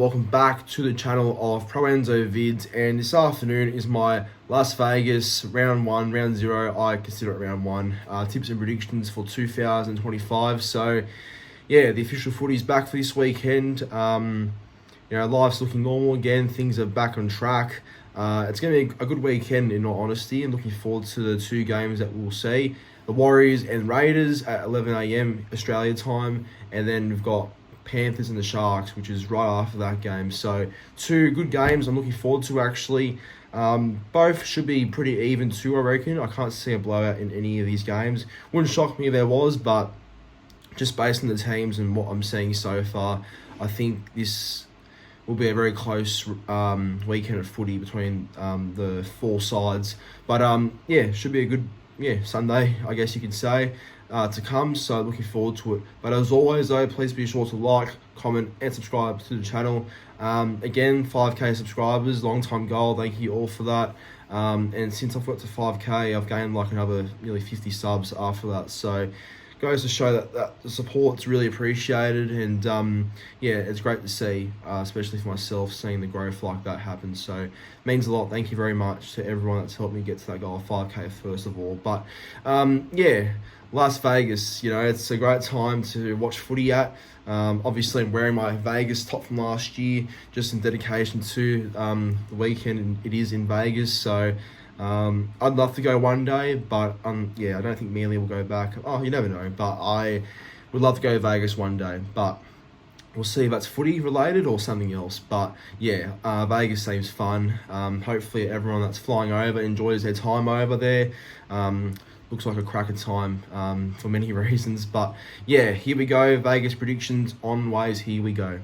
welcome back to the channel of Pro Enzo Vids, and this afternoon is my Las Vegas round 0, I consider it round 1, tips and predictions for 2025. So yeah, the official footy's back for this weekend. Life's looking normal again, things are back on track. It's going to be a good weekend in all honesty, and looking forward to the two games that we'll see. The Warriors and Raiders at 11 a.m. Australia time, and then we've got Panthers and the Sharks, which is right after that game. So two good games I'm looking forward to actually. Both should be pretty even too, I reckon. I can't see a blowout in any of these games. Wouldn't shock me if there was, but just based on the teams and what I'm seeing so far, I think this will be a very close weekend of footy between the four sides. But should be a good Sunday, I guess you could say, to come. So looking forward to it. But as always though, please be sure to like, comment and subscribe to the channel. Again, 5k subscribers, long time goal. Thank you all for that. And since I've got to 5k, I've gained like another nearly 50 subs after that. So goes to show that the support's really appreciated, and it's great to see, especially for myself, seeing the growth like that happen. So it means a lot. Thank you very much to everyone that's helped me get to that goal of 5k first of all. But Las Vegas, it's a great time to watch footy at. Obviously I'm wearing my Vegas top from last year just in dedication to the weekend, and it is in Vegas. So I'd love to go one day, but I don't think Mealy will go back. Oh, you never know, but I would love to go to Vegas one day, but we'll see if that's footy related or something else. But Vegas seems fun. Hopefully everyone that's flying over enjoys their time over there. Looks like a cracker time for many reasons, but here we go. Vegas predictions on ways, here we go.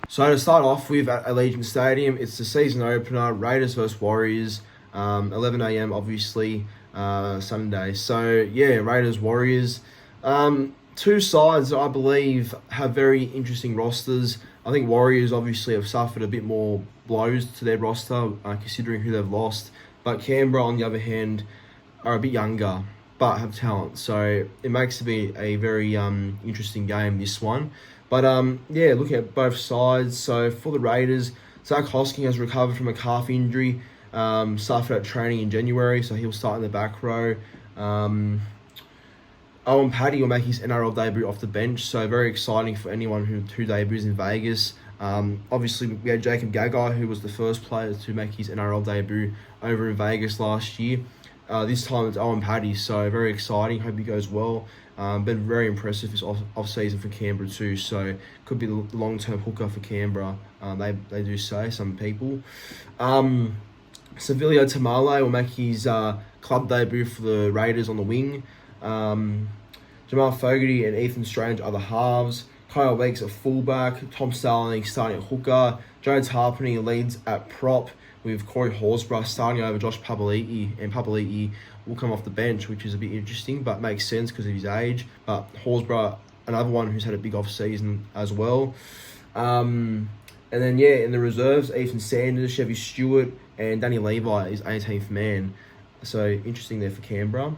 So to start off with, at Allegiant Stadium, it's the season opener, Raiders versus Warriors. 11 a.m. obviously, Sunday. So Raiders, Warriors. Two sides I believe have very interesting rosters. I think Warriors obviously have suffered a bit more blows to their roster, considering who they've lost. But Canberra, on the other hand, are a bit younger, but have talent. So it makes it be a very interesting game, this one. But looking at both sides. So for the Raiders, Zach Hosking has recovered from a calf injury. Started at training in January, so he'll start in the back row. Owen Paddy will make his NRL debut off the bench, so very exciting for anyone who debuts in Vegas. Obviously, we had Jacob Gagai, who was the first player to make his NRL debut over in Vegas last year. This time it's Owen Paddy, so very exciting. Hope he goes well. Been very impressive this off-season for Canberra too, so could be the long-term hooker for Canberra. They do say, some people. Sevilio Tamale will make his club debut for the Raiders on the wing. Jamal Fogarty and Ethan Strange are the halves. Kyle Weeks at fullback. Tom Starling starting at hooker. Jones Harpenny leads at prop, with Corey Horsburgh starting over Josh Papali'i, and Papali'i will come off the bench, which is a bit interesting, but makes sense because of his age. But Horsburgh, another one who's had a big off-season as well. And then, in the reserves, Ethan Sanders, Chevy Stewart, and Danny Levi is 18th man. So, interesting there for Canberra.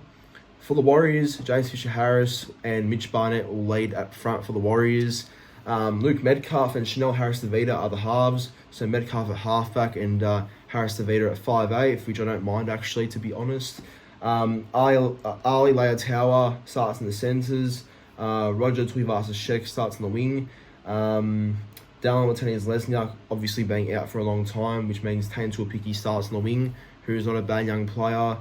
For the Warriors, James Fisher-Harris and Mitch Barnett will lead up front for the Warriors. Luke Metcalf and Chanel Harris-Tavita are the halves. So, Metcalf at halfback and Harris-Tavita at 5'8", which I don't mind, actually, to be honest. Ali Leotawa starts in the centres. Roger Tuivasa-Sheck starts in the wing. Dallin Martinez-Lesniak obviously being out for a long time, which means Tane Tuapiki starts in the wing, who is not a bad young player.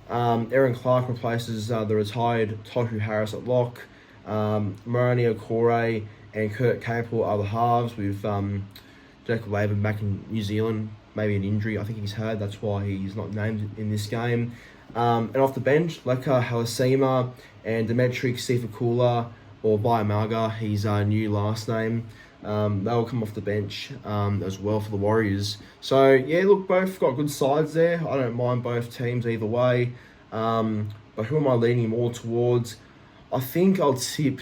Aaron Clark replaces the retired Tohu Harris at lock. Moroni Okore and Kurt Capel are the halves, with Jacob Laban back in New Zealand, maybe an injury I think he's had, that's why he's not named in this game. And off the bench, Leka Halasima and Dimitri Sifakula, or Vayamaga, his new last name. They'll come off the bench as well for the Warriors. So, look, both got good sides there. I don't mind both teams either way. But who am I leaning more towards? I think I'll tip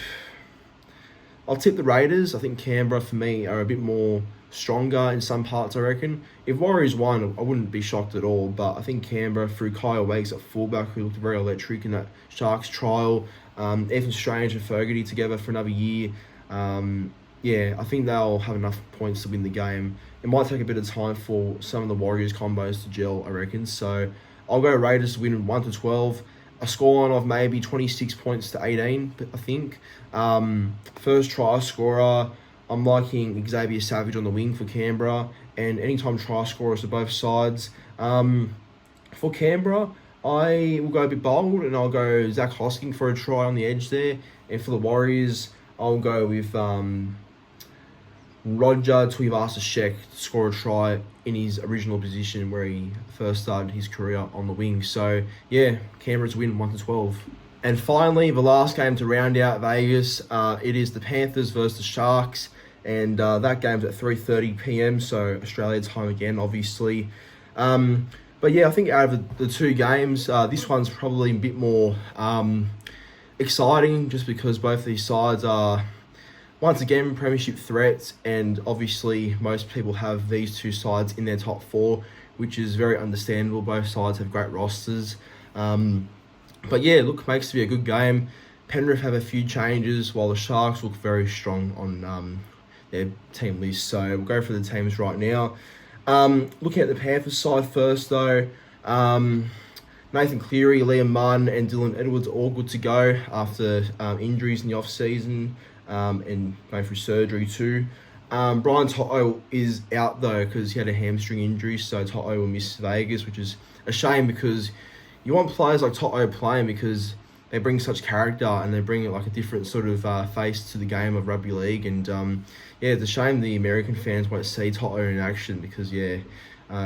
the Raiders. I think Canberra, for me, are a bit more stronger in some parts, I reckon. If Warriors won, I wouldn't be shocked at all. But I think Canberra, through Kyle Wakes at fullback, who looked very electric in that Sharks trial. Ethan Strange and Fogarty together for another year. yeah, I think they'll have enough points to win the game. It might take a bit of time for some of the Warriors combos to gel, I reckon. So I'll go Raiders to win 1-12. A scoreline of maybe 26 points to 18, I think. First try scorer, I'm liking Xavier Savage on the wing for Canberra, and anytime try scorers to both sides. For Canberra, I will go a bit bold, and I'll go Zach Hosking for a try on the edge there. And for the Warriors, I'll go with Roger Tuivasa-Sheck to score a try in his original position where he first started his career on the wing. So, yeah, Canberra's win 1-12. And finally, the last game to round out Vegas, it is the Panthers versus the Sharks. And that game's at 3:30 p.m, so Australia time again, obviously. But yeah, I think out of the two games, this one's probably a bit more exciting just because both these sides are, once again, premiership threats, and obviously most people have these two sides in their top four, which is very understandable. Both sides have great rosters. But yeah, look, makes it be a good game. Penrith have a few changes, while the Sharks look very strong on their team list. So we'll go for the teams right now. Looking at the Panthers side first, though, Nathan Cleary, Liam Martin, and Dylan Edwards are all good to go after injuries in the off-season and going through surgery too. Brian Toto is out, though, because he had a hamstring injury, so Toto will miss Vegas, which is a shame because you want players like Toto playing because they bring such character and they bring like a different sort of face to the game of rugby league. And yeah, it's a shame the American fans won't see Toto in action because, yeah,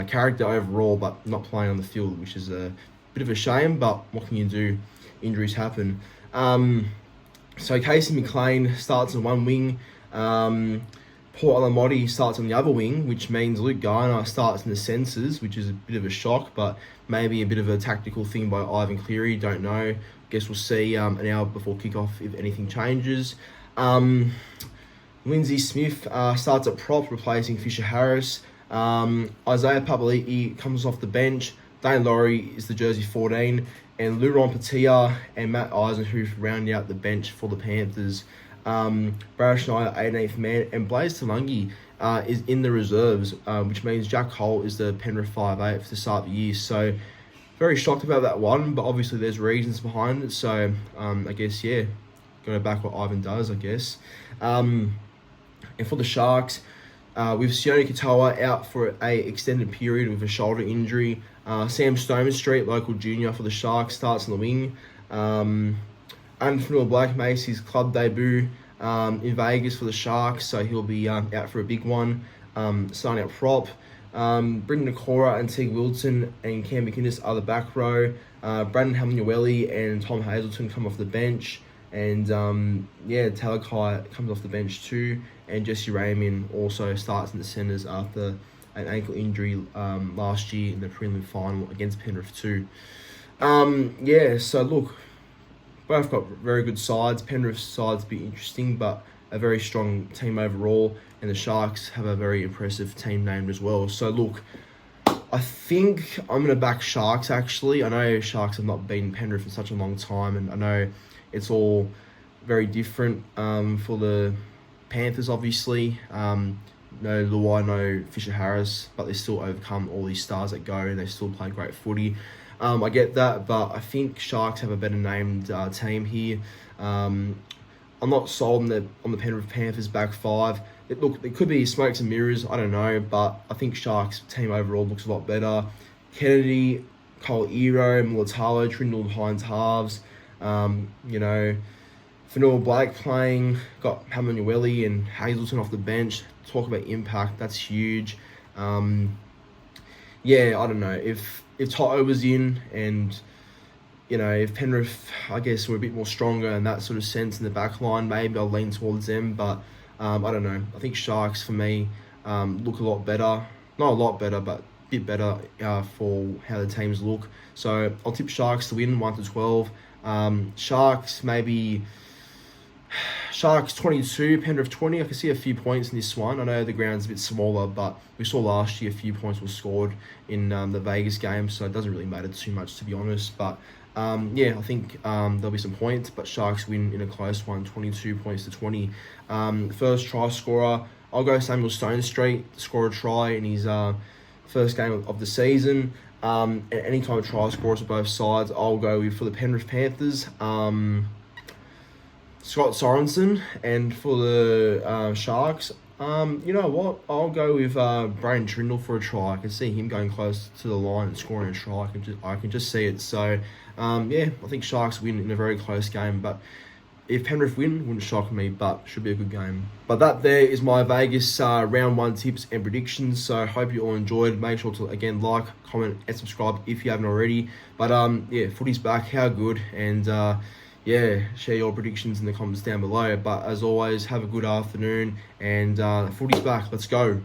character overall, but not playing on the field, which is a bit of a shame, but what can you do? Injuries happen. So Casey McLean starts on one wing. Paul Alamotti starts on the other wing, which means Luke Garner starts in the centres, which is a bit of a shock, but maybe a bit of a tactical thing by Ivan Cleary. Don't know. Guess we'll see an hour before kickoff if anything changes. Lindsay Smith starts at prop, replacing Fisher Harris. Isaiah Papali'i comes off the bench. Dane Laurie is the jersey 14. And Luron Patia and Matt Eisenhuth rounding out the bench for the Panthers. Brad Schneider, 18th man, and Blaze Talangi is in the reserves, which means Jack Cole is the Penrith 5'8" to start the year. So, very shocked about that one, but obviously there's reasons behind it. So, I guess, yeah, go back what Ivan does, I guess. And for the Sharks, with Sione Katoa out for a extended period with a shoulder injury. Sam Stoneman-Street, local junior for the Sharks, starts on the wing. Anthony Black makes his club debut in Vegas for the Sharks, so he'll be out for a big one. Starting out prop. Brendan Nakora and Teague Wilton and Cam McInnes are the back row. Brandon Hamlin-Ueli and Tom Hazelton come off the bench. And Talakai comes off the bench too. And Jesse Raymond also starts in the centres after an ankle injury last year in the prelim final against Penrith too. So look, both got very good sides. Penrith's side's a bit interesting, but a very strong team overall. And the Sharks have a very impressive team named as well. So look, I think I'm going to back Sharks actually. I know Sharks have not beaten Penrith in such a long time, and I know it's all very different for the Panthers, obviously. No Luai, no Fisher Harris, but they still overcome all these stars that go and they still play great footy. I get that, but I think Sharks have a better named team here. I'm not sold on the Penrith Panthers back five. It could be smokes and mirrors, I don't know, but I think Sharks team overall looks a lot better. Kennedy, Cole Ero, Mulatalo, Trindle Hines halves. Fanua Blake playing, got Hamlin-Ueli and Hazelton off the bench. Talk about impact, that's huge. I don't know. If Toto was in and, if Penrith, I guess, were a bit more stronger in that sort of sense in the back line, maybe I'll lean towards them. But I don't know. I think Sharks, for me, look a lot better. Not a lot better, but a bit better for how the teams look. So I'll tip Sharks to win 1-12. Sharks, maybe... Sharks 22, Penrith 20. I can see a few points in this one. I know the ground's a bit smaller, but we saw last year a few points were scored in the Vegas game, so it doesn't really matter too much, to be honest. But Yeah, I think there'll be some points, but Sharks win in a close one, 22 points to 20. First try scorer, I'll go Samuel Stone Street to score a try in his first game of the season. Any time try scorers for both sides, I'll go with, for the Penrith Panthers, Scott Sorensen, and for the Sharks, you know what? I'll go with Braden Trindle for a try. I can see him going close to the line and scoring a try. I can just see it. So, yeah, I think Sharks win in a very close game. But if Penrith win, wouldn't shock me, but should be a good game. But that there is my Vegas round 1 tips and predictions. So, hope you all enjoyed. Make sure to, again, like, comment, and subscribe if you haven't already. But, yeah, footy's back. How good. And, yeah, share your predictions in the comments down below. But as always, have a good afternoon, and footy's back. Let's go.